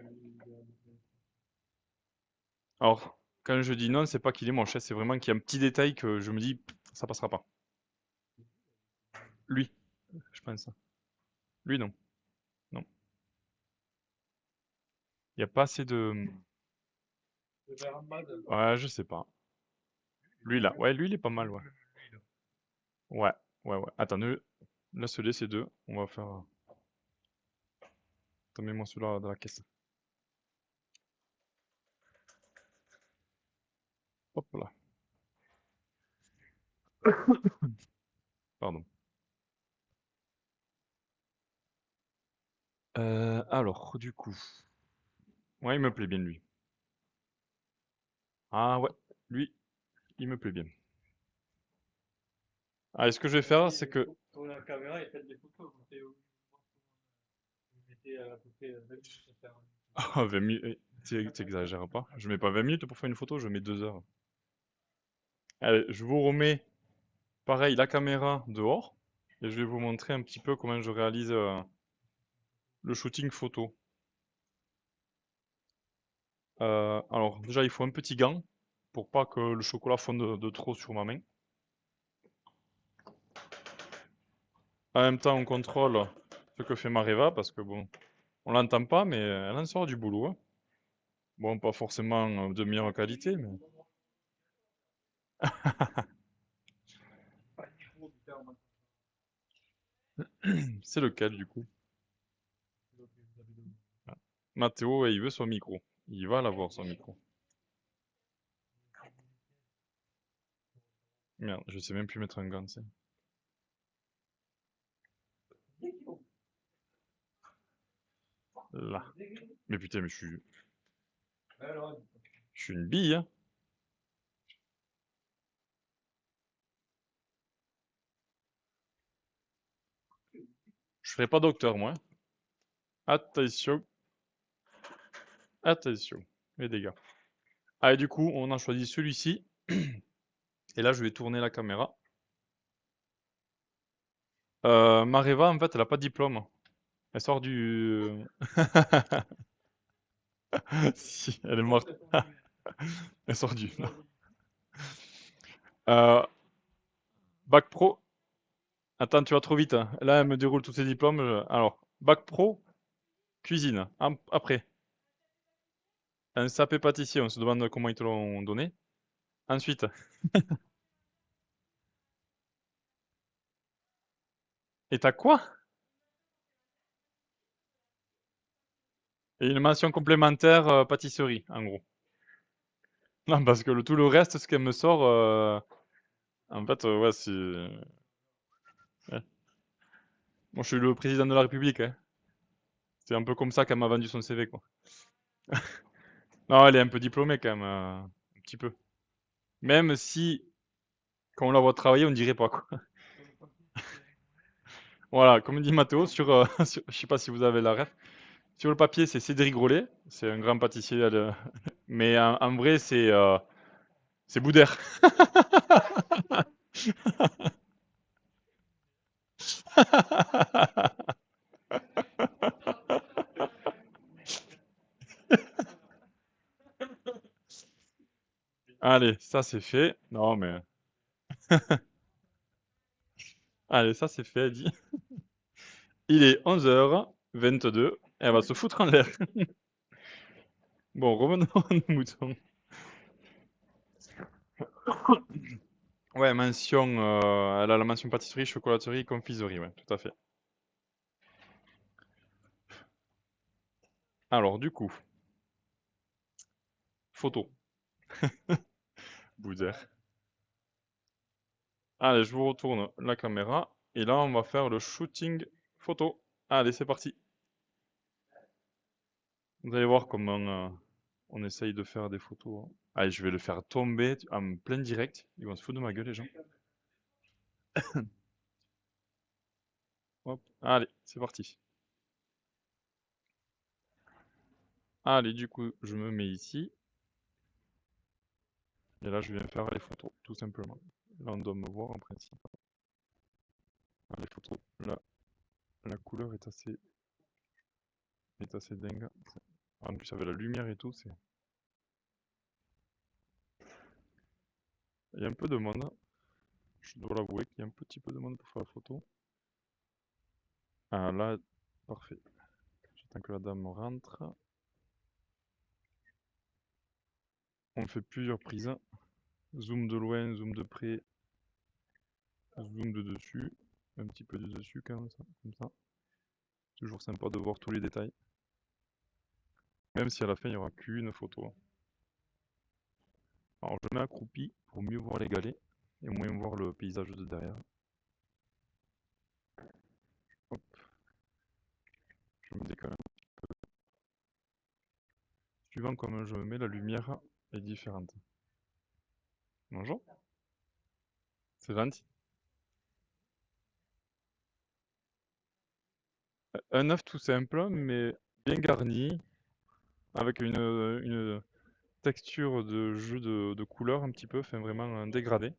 Alors, quand je dis non, c'est pas qu'il est moche, hein, c'est vraiment qu'il y a un petit détail que je me dis, ça passera pas. Lui, je pense. Lui, non. Non. Il n'y a pas assez de. le verre en bas de... Ouais, je sais pas. Lui, là. Ouais, lui, il est pas mal, ouais. Ouais, ouais, ouais. Attends, laisse-les, ces deux. On va faire. Attends, mets-moi celui-là dans la caisse. Hop là. Pardon. Alors, du coup. Ouais, il me plaît bien, lui. Ah ouais, lui, il me plaît bien. Ah, et ce que je vais faire, c'est que. Tournez la caméra et faites des photos. Vous mettez à peu près 20 minutes à faire. Ah, 20 minutes. T'exagères pas. Je mets pas 20 minutes pour faire une photo, je mets 2 heures. Allez, je vous remets pareil la caméra dehors et je vais vous montrer un petit peu comment je réalise le shooting photo. Alors déjà il faut un petit gant pour pas que le chocolat fonde de trop sur ma main. En même temps on contrôle ce que fait Mareva parce que bon, on l'entend pas mais elle en sort du boulot, hein. Bon, pas forcément de meilleure qualité mais Pas de micro du terme. c'est lequel du coup? Ah. Mathéo, il veut son micro. Il va l'avoir son micro. Merde, je sais même plus mettre un gant, tu sais. Là. Mais putain, mais je suis une bille, hein. Je serai pas docteur, moi, hein. Attention, attention, les dégâts. Ah, et du coup, on a choisi celui-ci. Et là, je vais tourner la caméra. Mareva, en fait, elle a pas de diplôme. Elle sort du... Si, elle est morte. Elle sort du... non. Euh, Bac pro. Attends, tu vas trop vite, hein. Là, elle me déroule tous ses diplômes. Alors, bac pro, cuisine. Après, un CAP pâtissier. On se demande comment ils te l'ont donné. Ensuite, et t'as quoi? Et une mention complémentaire pâtisserie, en gros. Non, parce que tout le reste, ce qu'elle me sort, en fait, ouais, c'est. Ouais. Moi, je suis le président de la République, hein. C'est un peu comme ça qu'elle m'a vendu son CV, quoi. Non, elle est un peu diplômée, quand même, un petit peu. Même si, quand on la voit travailler, on dirait pas, quoi. Voilà, comme dit Mathéo, je sais pas si vous avez la ref, sur le papier c'est Cédric Grolet, c'est un grand pâtissier, mais en vrai c'est Boudère. Allez, ça c'est fait. Non mais, allez, ça c'est fait, dit. Il est 11h22, elle va se foutre en l'air. Bon, revenons à nos moutons. Ouais, mention, elle a la mention pâtisserie, chocolaterie, confiserie, ouais, tout à fait. Alors, du coup, photo, Boudère. Allez, je vous retourne la caméra. Et là, on va faire le shooting photo. Allez, c'est parti. Vous allez voir comment on essaye de faire des photos, hein. Allez, je vais le faire tomber en plein direct. Ils vont se foutre de ma gueule, les gens. Hop. Allez, c'est parti. Allez, du coup, je me mets ici. Et là, je viens faire les photos, tout simplement. Là, on doit me voir en principe. Ah, les photos, là, la couleur est assez dingue. En plus, avec la lumière et tout, c'est... Il y a un peu de monde. Je dois l'avouer qu'il y a un petit peu de monde pour faire la photo. Ah là, parfait. J'attends que la dame rentre. On fait plusieurs prises. Zoom de loin, zoom de près, zoom de dessus. Un petit peu de dessus quand même, ça, comme ça. Toujours sympa de voir tous les détails. Même si à la fin, il n'y aura qu'une photo. Alors je mets accroupi pour mieux voir les galets et moins voir le paysage de derrière. Hop, je me décale. Suivant comme je me mets, la lumière est différente. Bonjour, c'est gentil. Un œuf tout simple, mais bien garni, avec une texture de jeu de couleurs un petit peu, enfin vraiment un dégradé.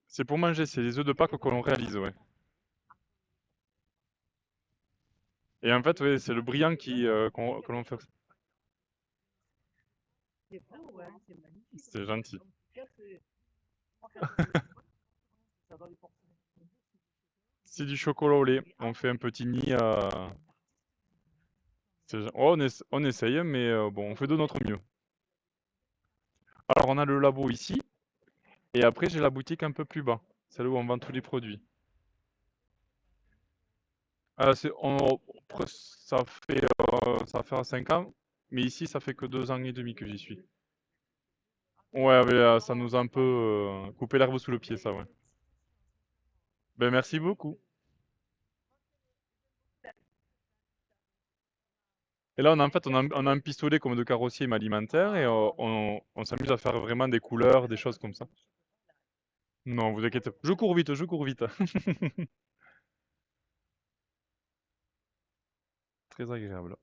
C'est pour manger, c'est les œufs de Pâques que l'on réalise, ouais. Et en fait, ouais, c'est le brillant que l'on fait. C'est gentil. C'est du chocolat au lait. On fait un petit nid à... Oh, on essaye, mais bon, on fait de notre mieux. Alors, on a le labo ici, et après, j'ai la boutique un peu plus bas, celle où on vend tous les produits. Ça fait 5 ans, mais ici, ça fait que 2 ans et demi que j'y suis. Ouais, mais ça nous a un peu coupé l'herbe sous le pied, ça, ouais. Ben, merci beaucoup. Et là, on a un pistolet comme de carrossier mais alimentaire, et on s'amuse à faire vraiment des couleurs, des choses comme ça. Non, vous inquiétez pas. Je cours vite, je cours vite. Très agréable.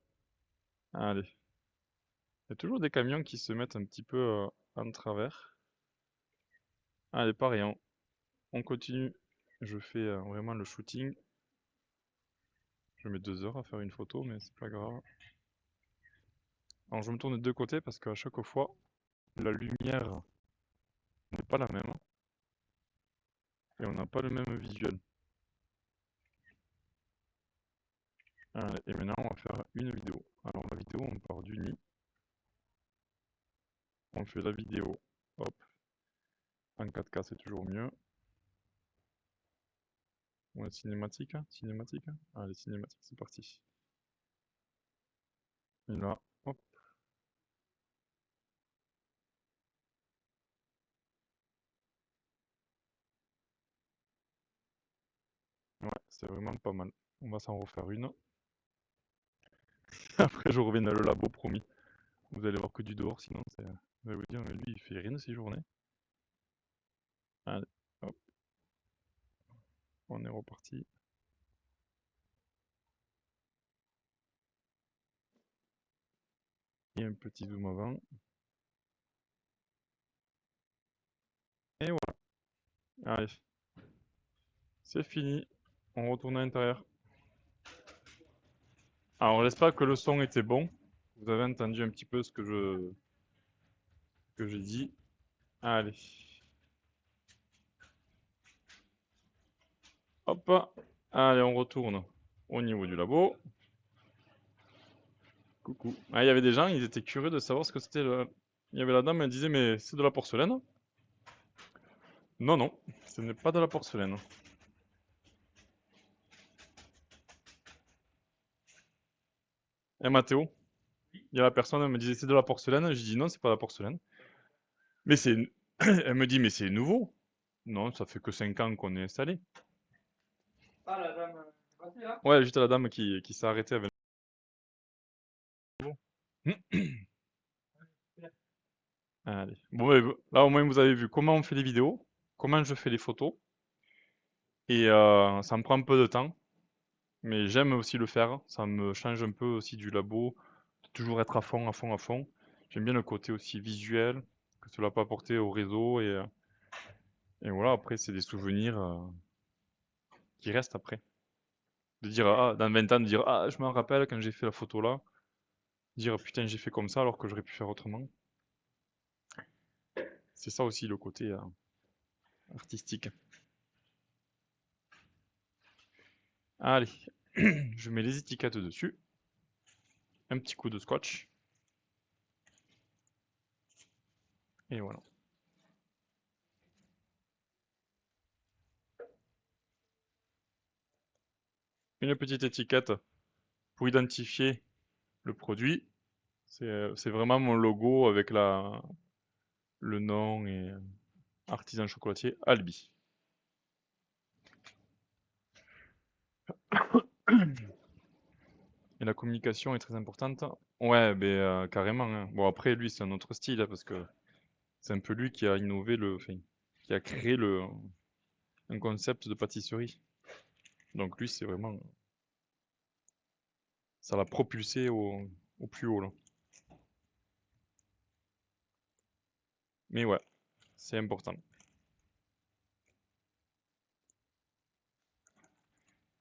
Allez. Il y a toujours des camions qui se mettent un petit peu en travers. Allez, pareil, on continue. Je fais vraiment le shooting. Je mets 2 heures à faire une photo, mais c'est pas grave. Alors je me tourne de deux côtés parce qu'à chaque fois, la lumière n'est pas la même et on n'a pas le même visuel. Allez, et maintenant, on va faire une vidéo. Alors la vidéo, on part du nid. On fait la vidéo. Hop. En 4K, c'est toujours mieux. Ouais, cinématique, hein, cinématique, hein. Allez, cinématique, c'est parti. Et là, hop. Ouais, c'est vraiment pas mal. On va s'en refaire une. Après, je reviens dans le labo, promis. Vous allez voir que du dehors, sinon, vous allez vous dire, mais lui, il fait rien de ses journées. Allez, hop, on est reparti. Et un petit zoom avant. Et voilà. Allez, c'est fini. On retourne à l'intérieur. Alors j'espère que le son était bon. Vous avez entendu un petit peu ce que j'ai dit. Allez. Hop. Allez, on retourne au niveau du labo. Coucou. Ah, il y avait des gens, ils étaient curieux de savoir ce que c'était le... Il y avait la dame, elle disait, mais c'est de la porcelaine? Non, non, ce n'est pas de la porcelaine. Et Mathéo, il y a la personne, elle me disait, c'est de la porcelaine. Je dis, non, c'est pas de la porcelaine. Mais c'est... Elle me dit, mais c'est nouveau. Non, ça fait que 5 ans qu'on est installé. Ah, la dame passée là? Ouais, juste la dame qui s'est arrêtée avec le nouveau. Allez. Bon, là, au moins, vous avez vu comment on fait les vidéos, comment je fais les photos. Et ça me prend un peu de temps, mais j'aime aussi le faire. Ça me change un peu aussi du labo, de toujours être à fond, à fond, à fond. J'aime bien le côté aussi visuel que cela peut apporter au réseau. Et voilà, après, c'est des souvenirs qui restent après. De dire, ah, dans 20 ans, de dire, ah, je me rappelle quand j'ai fait la photo là. Dire, putain, j'ai fait comme ça alors que j'aurais pu faire autrement. C'est ça aussi le côté artistique. Allez, je mets les étiquettes dessus. Un petit coup de scotch. Et voilà. Une petite étiquette pour identifier le produit. C'est vraiment mon logo avec le nom et artisan chocolatier Albi. Et la communication est très importante. Ouais, ben, carrément, hein. Bon, après, lui, c'est un autre style, hein, parce que c'est un peu lui qui a innové enfin, qui a créé un concept de pâtisserie. Donc lui, c'est vraiment, ça l'a propulsé au plus haut, là. Mais ouais, c'est important.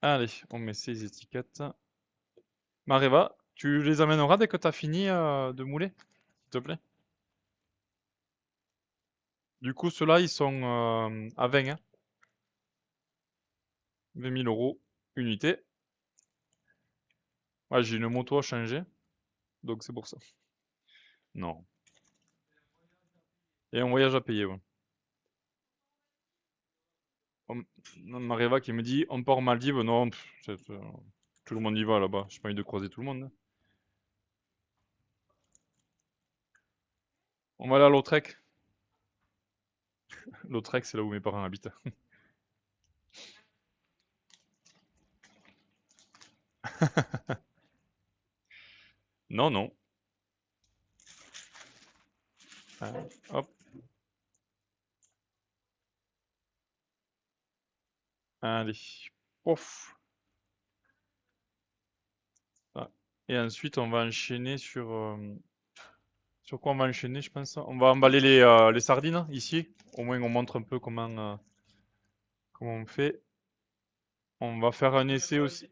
Allez, on met ces étiquettes. Mareva, tu les amèneras dès que tu as fini de mouler, s'il te plaît? Du coup, ceux-là, ils sont à 20, hein. 20 000 euros unité. Ouais, j'ai une moto à changer, donc c'est pour ça. Non. Et un voyage à payer, ouais. Non, Mareva qui me dit, on part aux Maldives. Non, tout le monde y va là-bas. J'ai pas envie de croiser tout le monde, hein. On va aller à Lautrec. Lautrec, c'est là où mes parents habitent. Non, non. Allez, hop. Allez. Ouf. Ah. Et ensuite, on va enchaîner sur quoi on va enchaîner, je pense? On va emballer les sardines, ici. Au moins, on montre un peu comment on fait. On va faire un essai aussi.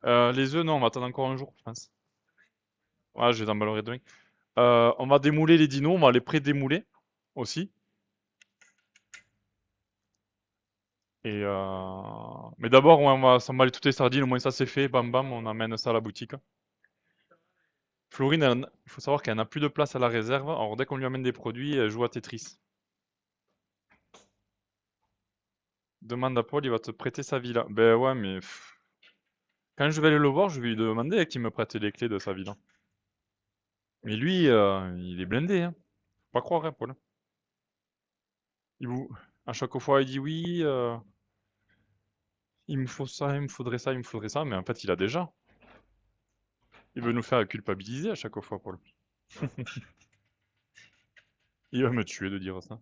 Les œufs, non, on va attendre encore un jour, je pense. Ouais, je les emballerai demain. On va démouler les dinos, on va les pré-démouler aussi. Mais d'abord, ouais, on va s'emballer toutes les sardines, au moins ça c'est fait, bam bam, on amène ça à la boutique. Florine, il faut savoir qu'elle n'a plus de place à la réserve, alors dès qu'on lui amène des produits, elle joue à Tetris. Demande à Paul, il va te prêter sa villa. Ben ouais, mais quand je vais aller le voir, je vais lui demander qu'il me prête les clés de sa villa. Mais lui, il est blindé, hein. Faut pas croire, hein, Paul. À chaque fois, il dit oui, il me faut ça, il me faudrait ça, il me faudrait ça, mais en fait, il a déjà. Il veut nous faire culpabiliser à chaque fois, Paul. Il va me tuer de dire ça.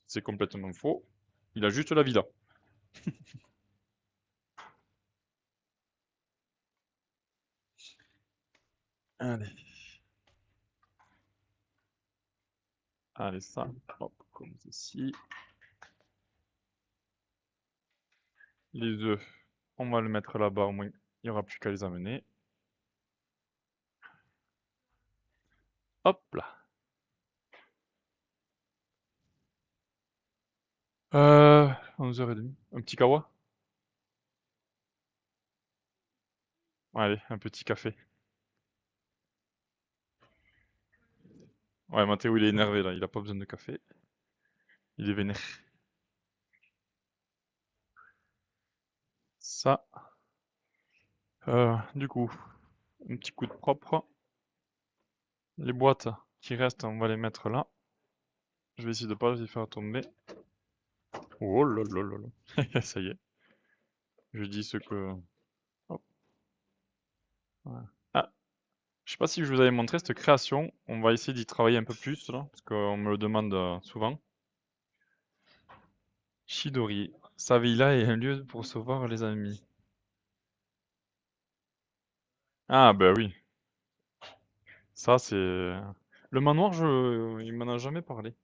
C'est complètement faux. Il a juste la villa. Allez. Allez, ça, hop, comme ceci. Les œufs, on va le mettre là-bas, au moins, il n'y aura plus qu'à les amener. Hop là. 11h30. Un petit kawa? Allez, un petit café. Ouais, Mathéo, il est énervé là, il a pas besoin de café. Il est vénère. Ça. Du coup, un petit coup de propre. Les boîtes qui restent, on va les mettre là. Je vais essayer de pas les faire tomber. Oh là là là là. Ça y est. Je dis ce que... Hop. Voilà. Ah, je sais pas si je vous avais montré cette création. On va essayer d'y travailler un peu plus là, parce qu'on me le demande souvent. Chidori. Sa villa est un lieu pour recevoir les amis. Ah bah oui. Ça c'est... Le manoir, il m'en a jamais parlé.